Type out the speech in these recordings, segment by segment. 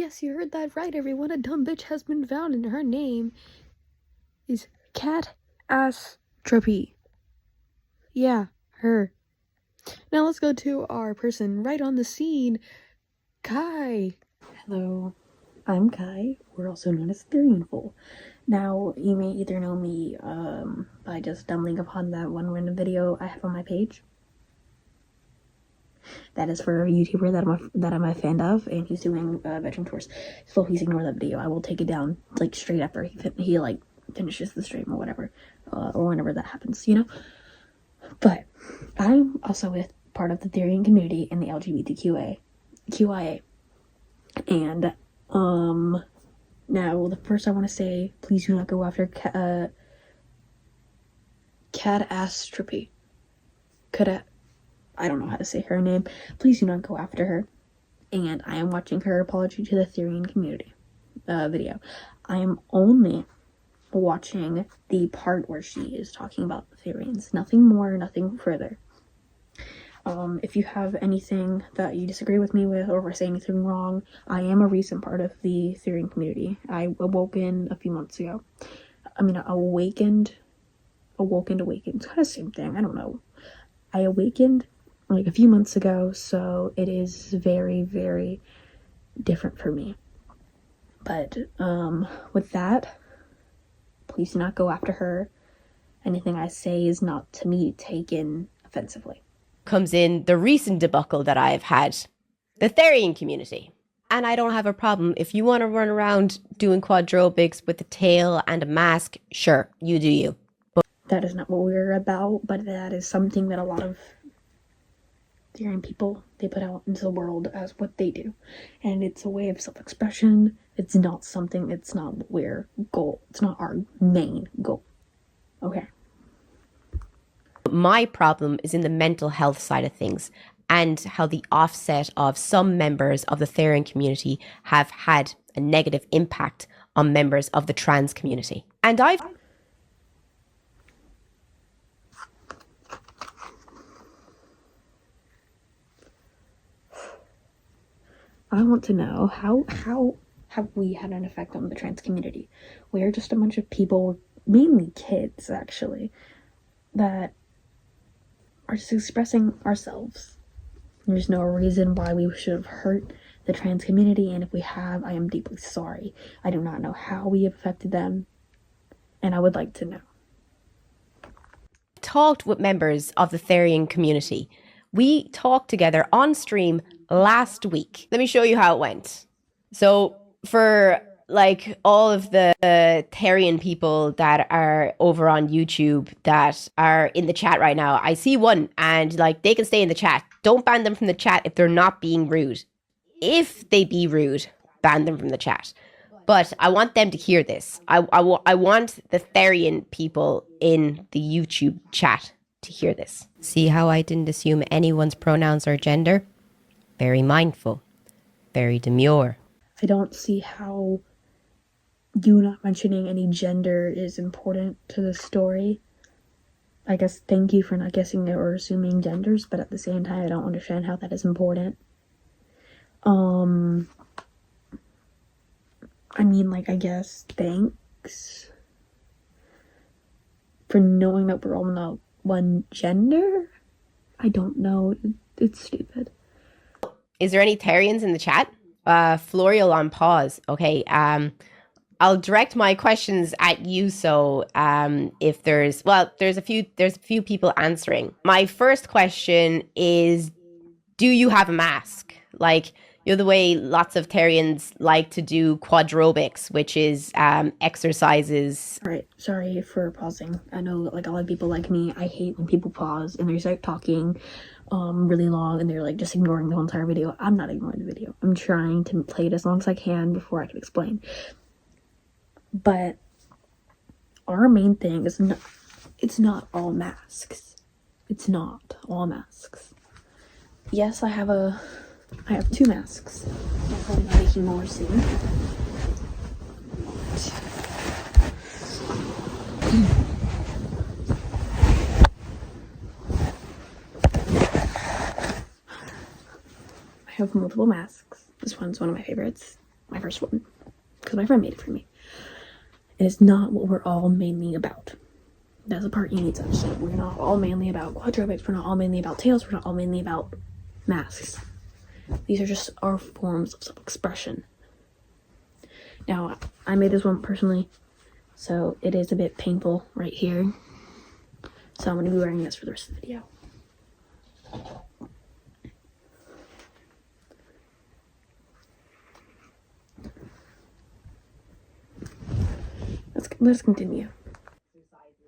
Yes, you heard that right, everyone. A dumb bitch has been found, and her name is catastropiclawr. Yeah, her. Now let's go to our person right on the scene, Kai. Hello, I'm Kai. We're also known as Therian. Now, you may either know me by just stumbling upon that one random video I have on my page. That is for a YouTuber that I'm a fan of, and he's doing veteran tours. So please ignore that video. I will take it down like straight after he like finishes the stream or whatever, or whenever that happens, you know. But I'm also with part of the Therian community in the LGBTQIA, and now the first I want to say, please do not go after catastrophe. I don't know how to say her name. Please do not go after her. And I am watching her apology to the Therian community video. I am only watching the part where she is talking about the Therians. Nothing more, nothing further. If you have anything that you disagree with me with, or if I say anything wrong, I am a recent part of the Therian community. I awoken a few months ago. I mean, awakened. It's kind of the same thing. I don't know. I awakened like a few months ago, so it is very, very different for me. But with that, please do not go after her. Anything I say is not to me taken offensively. Comes in the recent debacle that I've had, the Therian community. And I don't have a problem. If you want to run around doing quadrobics with a tail and a mask, sure, you do you. But that is not what we're about, but that is something that a lot of Therian people, they put out into the world as what they do. And it's a way of self-expression. It's not our main goal. Okay. My problem is in the mental health side of things, and how the offset of some members of the Therian community have had a negative impact on members of the trans community. And I want to know how have we had an effect on the trans community? We're just a bunch of people, mainly kids actually, that are just expressing ourselves. There's no reason why we should have hurt the trans community, and if we have, I am deeply sorry. I do not know how we have affected them, and I would like to know. Talked with members of the Therian community. We talked together on stream last week. Let me show you how it went. So for like all of the Therian people that are over on YouTube that are in the chat right now, I see one, and like they can stay in the chat. Don't ban them from the chat if they're not being rude. If they be rude, ban them from the chat. But I want them to hear this. I want the Therian people in the YouTube chat to hear this. See how I didn't assume anyone's pronouns or gender? Very mindful. Very demure. I don't see how you not mentioning any gender is important to the story. I guess thank you for not guessing or assuming genders, but at the same time, I don't understand how that is important. I mean, like, I guess thanks for knowing that we're all not one gender. I don't know. It's stupid. Is there any Therians in the chat? Florial on pause. Okay. I'll direct my questions at you. So if there's a few people answering. My first question is, do you have a mask? Like, you know, the way lots of Therians like to do quadrobics, which is exercises. All right, sorry for pausing. I know, like, a lot of people like me, I hate when people pause and they start talking really long and they're like just ignoring the whole entire video. I'm not ignoring the video. I'm trying to play it as long as I can before I can explain. But our main thing is it's not all masks. It's not all masks. Yes, I have two masks. I'm probably making more soon. I have multiple masks. This one's one of my favorites. my first one, because my friend made it for me. And it's not what we're all mainly about. That's the part you need to understand. We're not all mainly about quadropics. We're not all mainly about tails. We're not all mainly about masks. These are just our forms of self-expression. Now, I made this one personally, so it is a bit painful right here. So I'm going to be wearing this for the rest of the video. Let's continue.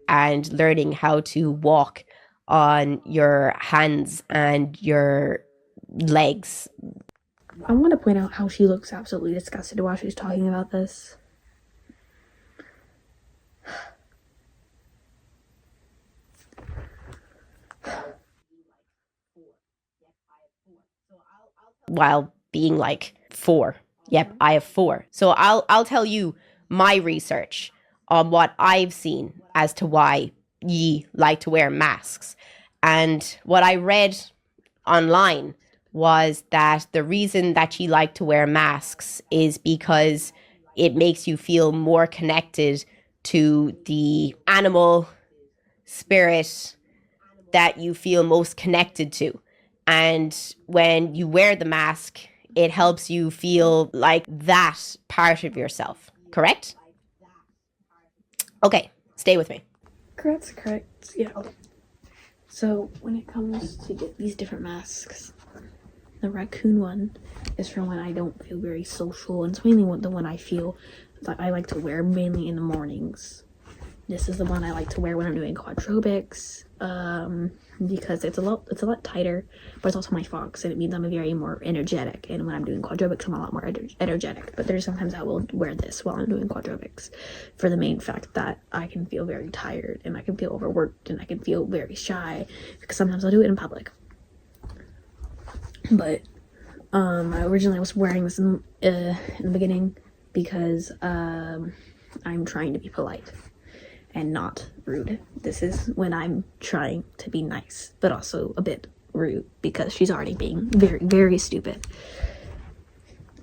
And learning how to walk on your hands and your legs. I want to point out how she looks absolutely disgusted while she's talking about this. While being like 4. Yep, I have 4. So I'll tell you my research on what I've seen as to why ye like to wear masks. And what I read online was that the reason that ye like to wear masks is because it makes you feel more connected to the animal spirit that you feel most connected to. And when you wear the mask, it helps you feel like that part of yourself, correct? Okay, stay with me. Correct, yeah. So, when it comes to these different masks, the raccoon one is for when I don't feel very social, and it's mainly the one I feel that I like to wear mainly in the mornings. This is the one I like to wear when I'm doing quadropics, because it's a lot tighter, but it's also my fox, and it means I'm very more energetic. And when I'm doing quadropics, I'm a lot more energetic. But there's sometimes I will wear this while I'm doing quadropics, for the main fact that I can feel very tired, and I can feel overworked, and I can feel very shy, because sometimes I'll do it in public. But I originally was wearing this in the beginning because I'm trying to be polite and not rude. This is when I'm trying to be nice, but also a bit rude because she's already being very, very stupid.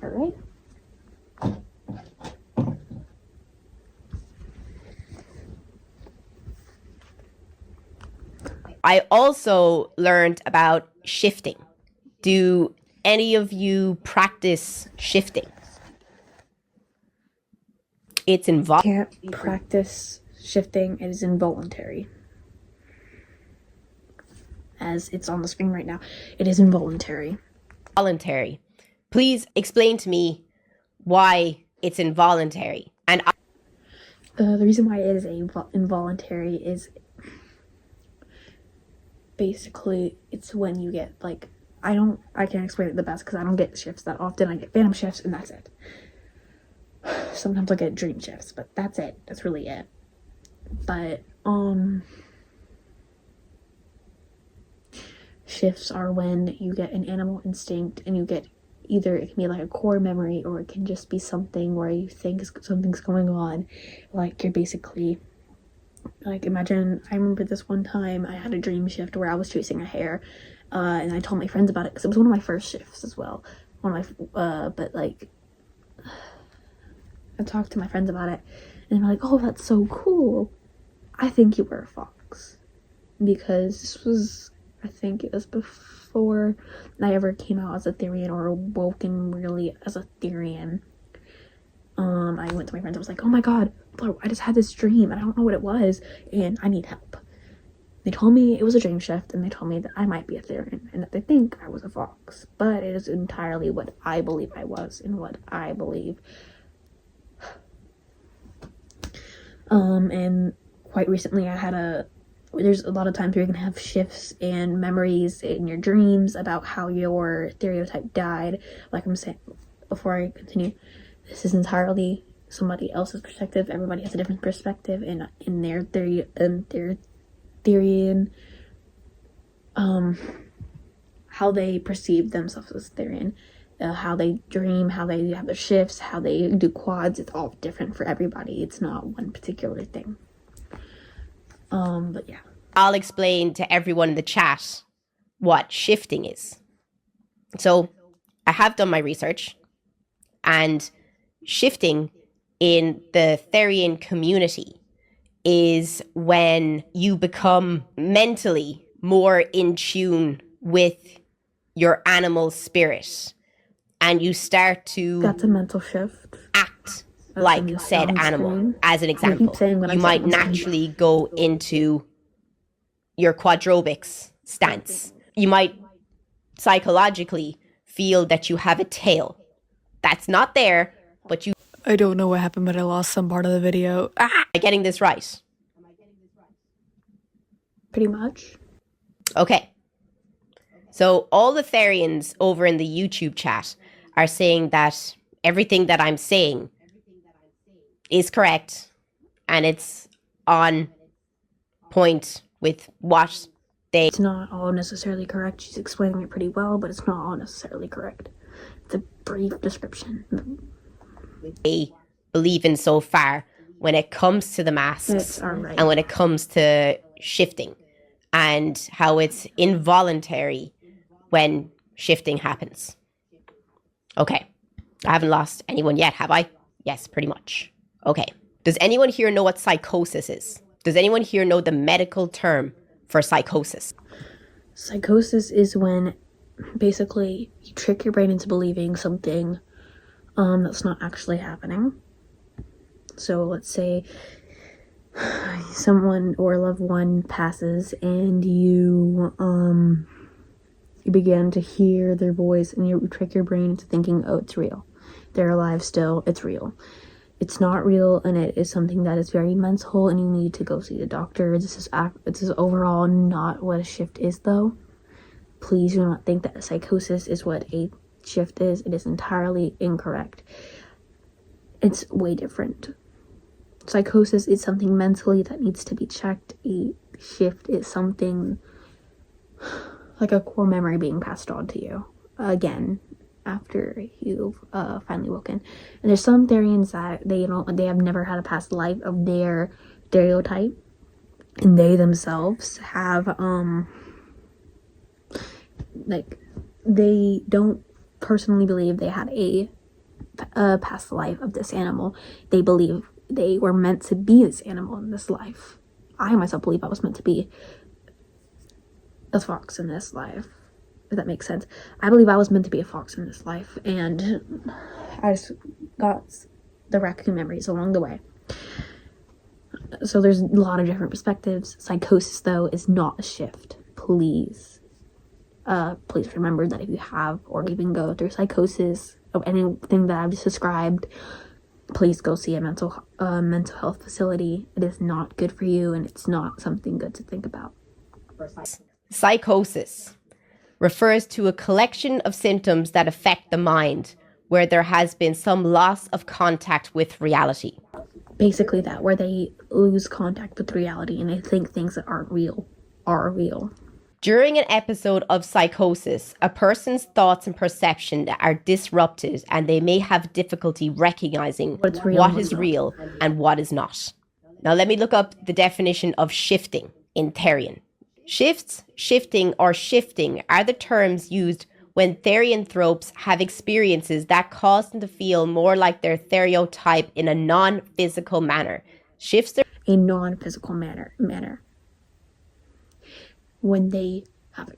All right. I also learned about shifting. Do any of you practice shifting? It's involved. Can't practice shifting. It is involuntary. As it's on the screen right now, it is involuntary. Voluntary. Please explain to me why it's involuntary. And The reason why it is involuntary is basically it's when you get like I can't explain it the best because I don't get shifts that often. I get phantom shifts and that's it. Sometimes I get dream shifts, but that's it. That's really it. But shifts are when you get an animal instinct and you get either it can be like a core memory or it can just be something where you think something's going on, like you're basically like imagine I remember this one time I had a dream shift where I was chasing a hare, and I told my friends about it because it was one of my first shifts as well. But like I talked to my friends about it and they're like, oh, that's so cool. I think you were a fox. Because this was, I think it was before I ever came out as a Therian or awoken really as a Therian. I went to my friends, I was like, oh my god, I just had this dream and I don't know what it was and I need help. They told me it was a dream shift and they told me that I might be a Therian and that they think I was a fox. But it is entirely what I believe I was and what I believe. And quite recently there's a lot of times where you can have shifts and memories in your dreams about how your stereotype died. Like I'm saying, before I continue, this is entirely somebody else's perspective. Everybody has a different perspective in their theory and their Therian, how they perceive themselves as Therian. How they dream, how they have their shifts, how they do quads, it's all different for everybody. It's not one particular thing. But yeah. I'll explain to everyone in the chat what shifting is. So I have done my research and shifting in the Therian community is when you become mentally more in tune with your animal spirit and you start to That's a mental shift. act That's like said animal. screen. As an I keep example, saying what you I'm might saying on screen. naturally go into your quadrobics stance. You might psychologically feel that you have a tail. That's not there, but you I don't know what happened, but I lost some part of the video. Ah! are getting this right. Pretty much. Okay. So all the Therians over in the YouTube chat are saying that everything that I'm saying is correct and it's on point with what It's not all necessarily correct. She's explaining it pretty well, but it's not all necessarily correct. It's a brief description. they believe in so far when it comes to the masks alright. and when it comes to shifting and how it's involuntary when shifting happens. Okay. I haven't lost anyone yet, have I? Yes, pretty much. Okay. Does anyone here know what psychosis is? Does anyone here know the medical term for psychosis? Psychosis is when basically you trick your brain into believing something that's not actually happening. So let's say someone or a loved one passes and you begin to hear their voice and you trick your brain into thinking, oh, it's real. They're alive still, it's real. It's not real, and it is something that is very mental, and you need to go see the doctor. This is overall not what a shift is, though. Please do not think that a psychosis is what a shift is. It is entirely incorrect. It's way different. Psychosis is something mentally that needs to be checked. A shift is something like a core memory being passed on to you again after you've finally woken. And there's some Therians that they have never had a past life of their stereotype, and they themselves have like they don't personally believe they had a past life of this animal. They believe they were meant to be this animal in this life. I myself believe I was meant to be a fox in this life, if that makes sense. I believe I was meant to be a fox in this life, and I just got the raccoon memories along the way. So there's a lot of different perspectives. Psychosis, though, is not a shift. Please remember that if you have or even go through psychosis of anything that I've just described, please go see a mental health facility. It is not good for you, and it's not something good to think about. Psychosis refers to a collection of symptoms that affect the mind where there has been some loss of contact with reality. Basically that, where they lose contact with reality and they think things that aren't real are real. During an episode of psychosis, a person's thoughts and perception are disrupted and they may have difficulty recognizing what is real and what is not. Now let me look up the definition of shifting in Therian. Shifting, or shifting are the terms used when therianthropes have experiences that cause them to feel more like their stereotype in a non-physical manner. Shifts are a non-physical manner. When we have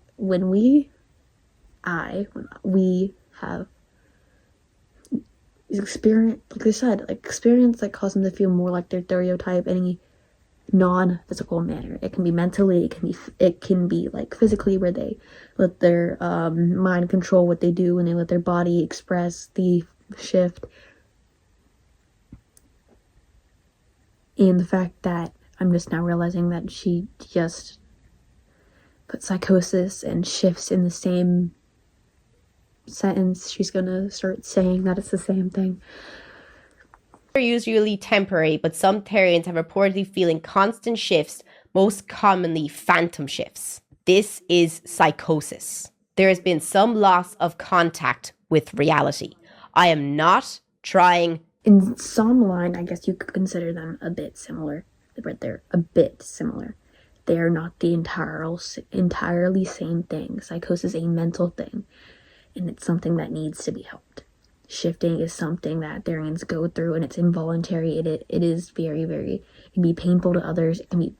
experience, like I said, experience that cause them to feel more like their stereotype, any non-physical manner. It can be mentally, it can be like physically, where they let their mind control what they do and they let their body express the shift. And the fact that I'm just now realizing that she just put psychosis and shifts in the same sentence, she's gonna start saying that it's the same thing. Are usually temporary, but some Therians have reportedly feeling constant shifts, most commonly phantom shifts. This is psychosis. There has been some loss of contact with reality. I am not trying. In some line, I guess you could consider them a bit similar, but they're a bit similar. They are not the entirely same thing. Psychosis is a mental thing, and it's something that needs to be helped. shifting is something that Therians go through, and it's involuntary. It is very, very, it can be painful to others, it can be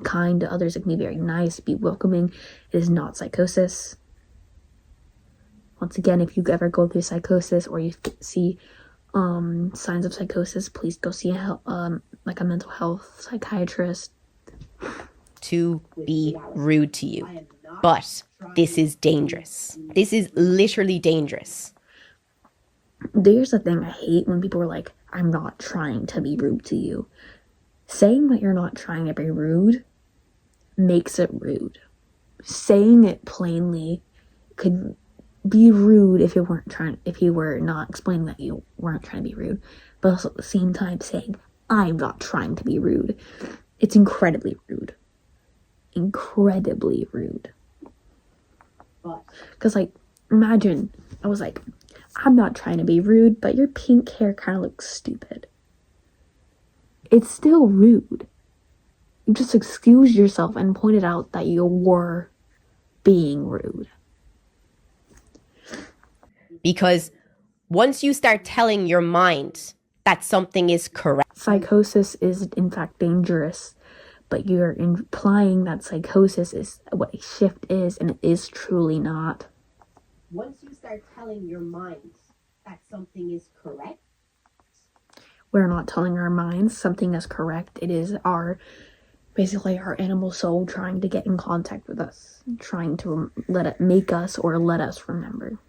kind to others, it can be very nice, be welcoming. It is not psychosis. Once again, if you ever go through psychosis or you see signs of psychosis, please go see like a mental health psychiatrist. To be rude to you. But this is dangerous. This is literally dangerous. There's a thing I hate when people are like, I'm not trying to be rude to you. Saying that you're not trying to be rude makes it rude. Saying it plainly could be rude if you were not explaining that you weren't trying to be rude, but also at the same time saying, I'm not trying to be rude. It's incredibly rude. Incredibly rude. Because, like, imagine I was like, I'm not trying to be rude, but your pink hair kind of looks stupid. It's still rude. You just excused yourself and pointed out that you were being rude. Because once you start telling your mind that something is correct. Psychosis is in fact dangerous, but you're implying that psychosis is what a shift is, and it is truly not. Once you start telling your mind that something is correct. We're not telling our minds something is correct. It is basically our animal soul trying to get in contact with us, trying to let it make us or let us remember.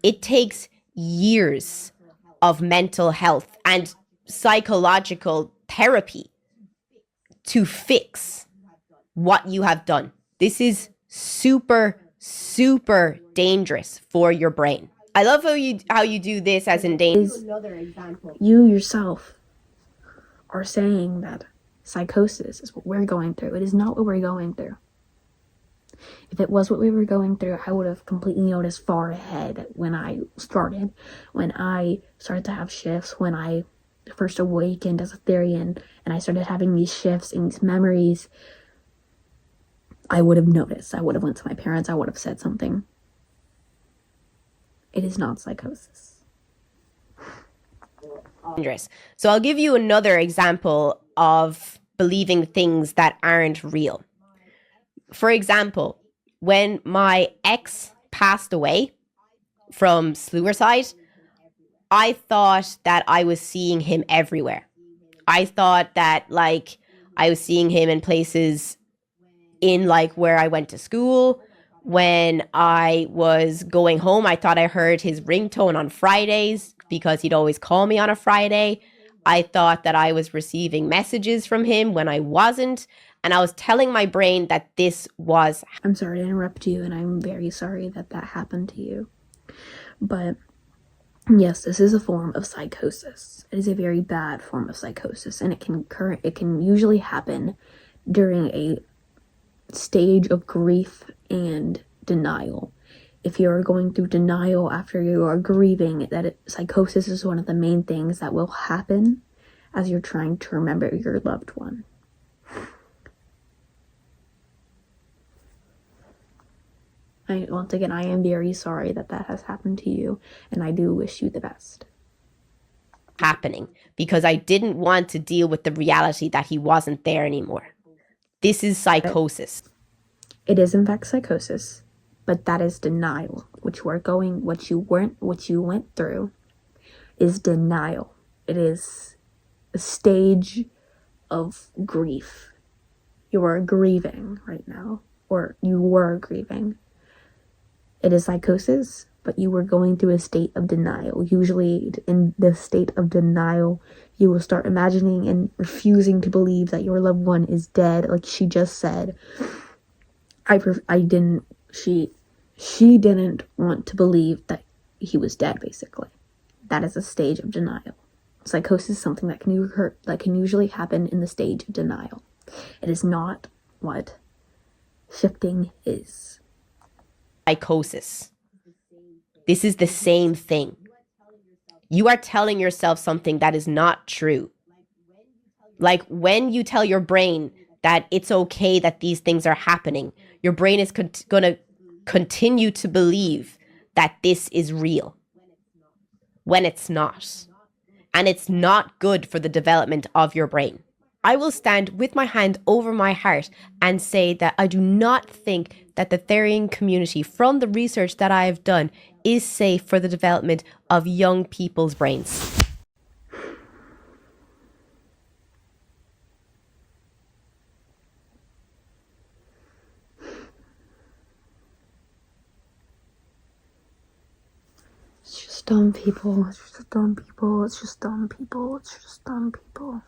It takes years of mental health and psychological therapy to fix what you have done. This is super, super dangerous for your brain. I love how you do this as in dangerous. You yourself are saying that psychosis is what we're going through. It is not what we're going through. If it was what we were going through, I would have completely noticed far ahead when I started to have shifts, when I first awakened as a Therian, and I started having these shifts and these memories. I would have noticed. I would have went to my parents. I would have said something. It is not psychosis. Dangerous. So I'll give you another example of believing things that aren't real. For example, when my ex passed away from suicide, I thought that I was seeing him everywhere. I thought that, like, I was seeing him in places in, like, where I went to school. When I was going home, I thought I heard his ringtone on Fridays because he'd always call me on a Friday. I thought that I was receiving messages from him when I wasn't. And I was telling my brain that this was... I'm sorry to interrupt you, and I'm very sorry that happened to you. But yes, this is a form of psychosis. It is a very bad form of psychosis, and it can usually happen during a stage of grief and denial. If you're going through denial after you are grieving, psychosis is one of the main things that will happen as you're trying to remember your loved one. Once again, I am very sorry that has happened to you, and I do wish you the best. Happening because I didn't want to deal with the reality that he wasn't there anymore. This is psychosis. It is in fact psychosis, but that is denial. What you went through is denial. It is a stage of grief. You are grieving right now, or you were grieving. It is psychosis, but you were going through a state of denial. Usually in the state of denial, you will start imagining and refusing to believe that your loved one is dead. Like she just said, she didn't want to believe that he was dead, basically. That is a stage of denial. Psychosis is something that can usually happen in the stage of denial. It is not what shifting is. Psychosis. This is the same thing. You are telling yourself something that is not true. Like when you tell your brain that it's okay that these things are happening, your brain is going to continue to believe that this is real when it's not. And it's not good for the development of your brain. I will stand with my hand over my heart and say that I do not think that the Therian community, from the research that I have done, is safe for the development of young people's brains. It's just dumb people. It's just dumb people. It's just dumb people. It's just dumb people.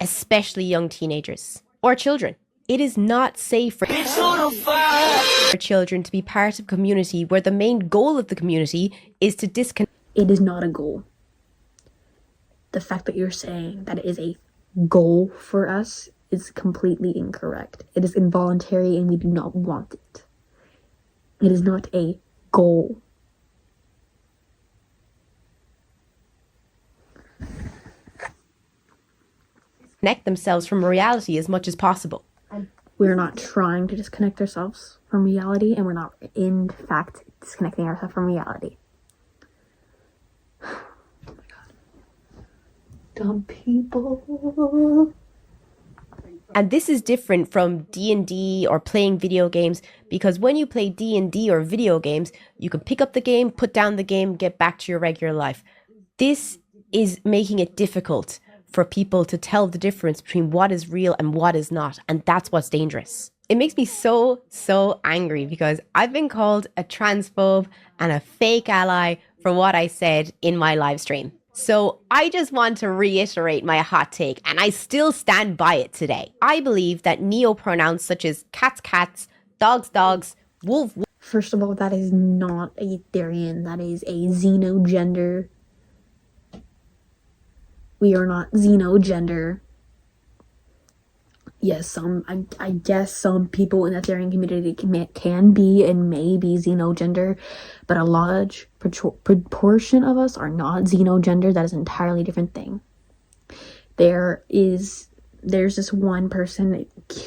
Especially young teenagers or children. It is not safe for children to be part of a community where the main goal of the community is to disconnect. It is not a goal. The fact that you're saying that it is a goal for us is completely incorrect. It is involuntary and we do not want it. It is not a goal. Disconnect themselves from reality as much as possible. We're not trying to disconnect ourselves from reality, and we're not, in fact, disconnecting ourselves from reality. Oh my God. Dumb people. And this is different from D&D or playing video games, because when you play D&D or video games, you can pick up the game, put down the game, get back to your regular life. This is making it difficult for people to tell the difference between what is real and what is not. And that's what's dangerous. It makes me so angry because I've been called a transphobe and a fake ally for what I said in my live stream. So I just want to reiterate my hot take, and I still stand by it today. I believe that neopronouns such as cats, cats, dogs, dogs, wolf. First of all, that is not a Therian. That is a xenogender. We are not xenogender. Yes, I guess some people in the Therian community can be and may be xenogender, but a large proportion of us are not xenogender. That is an entirely different thing. There's this one person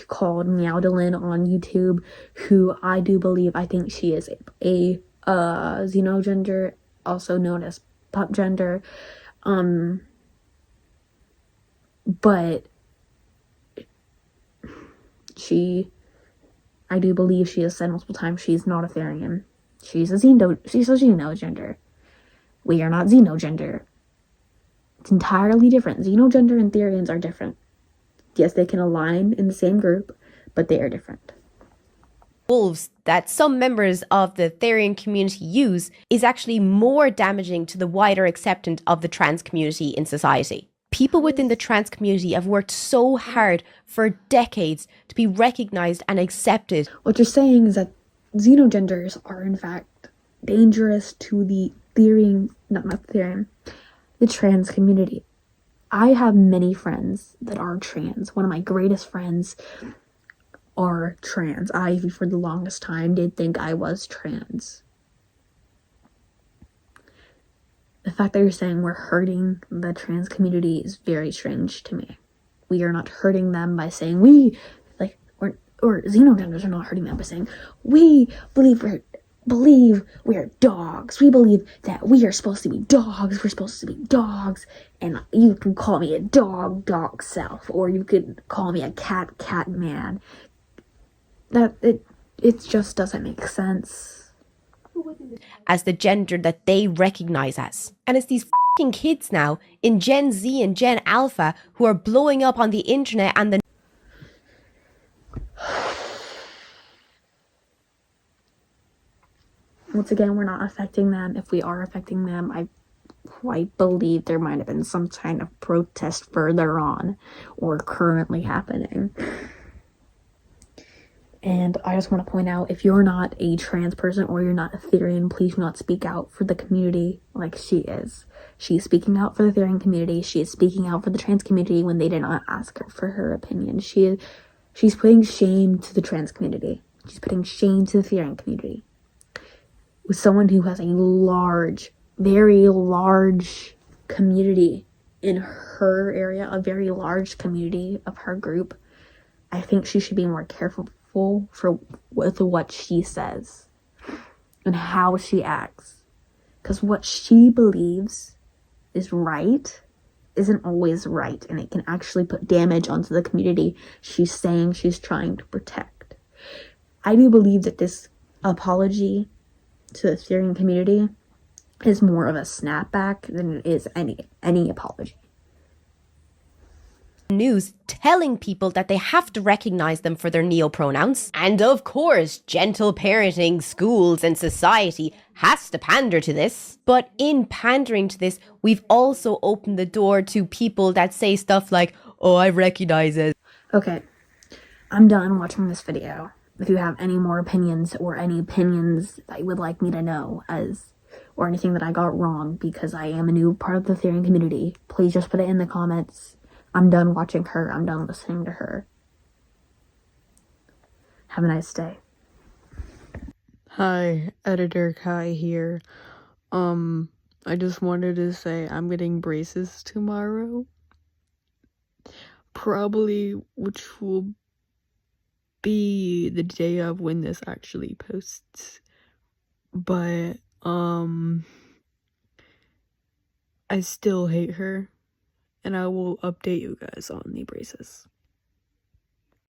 called Meowdalin on YouTube who I think she is a xenogender, also known as pup gender. But I do believe she has said multiple times she's not a Therian. She's a xenogender. We are not xenogender. It's entirely different. Xenogender and Therians are different. Yes, they can align in the same group, but they are different. Wolves that some members of the Therian community use is actually more damaging to the wider acceptance of the trans community in society. People within the trans community have worked so hard for decades to be recognized and accepted. What you're saying is that xenogenders are in fact dangerous to the Therian, the trans community. I have many friends that are trans. One of my greatest friends are trans. I, for the longest time, did think I was trans. The fact that you're saying we're hurting the trans community is very strange to me. We are not hurting them by saying or xenogenders are not hurting them by saying we believe we are dogs. We believe that we are supposed to be dogs. We're supposed to be dogs, and you can call me a dog self, or you could call me a cat man. That it just doesn't make sense. As the gender that they recognize as. And it's these fucking kids now in Gen Z and Gen Alpha who are blowing up on the internet and the once again, we're not affecting them. If we are affecting them, I believe there might have been some kind of protest further on or currently happening. And I just want to point out, if you're not a trans person or you're not a Therian, please do not speak out for the community like she is. She's speaking out for the Therian community. She is speaking out for the trans community when they did not ask her for her opinion. She's putting shame to the trans community. She's putting shame to the Therian community. With someone who has a large, very large community in her area, a very large community of her group, I think she should be more careful with what she says and how she acts. Because what she believes is right isn't always right, and it can actually put damage onto the community she's saying she's trying to protect. I do believe that this apology to the Therian community is more of a snapback than it is any apology. News telling people that they have to recognize them for their neopronouns. And of course, gentle parenting, schools, and society has to pander to this. But in pandering to this, we've also opened the door to people that say stuff like, oh, I recognize it. Okay, I'm done watching this video. If you have any more opinions or any opinions that you would like me to know or anything that I got wrong, because I am a new part of the Therian community, please just put it in the comments. I'm done watching her. I'm done listening to her. Have a nice day. Hi, Editor Kai here. I just wanted to say I'm getting braces tomorrow. Probably, which will be the day of when this actually posts. But, I still hate her. And I will update you guys on the braces.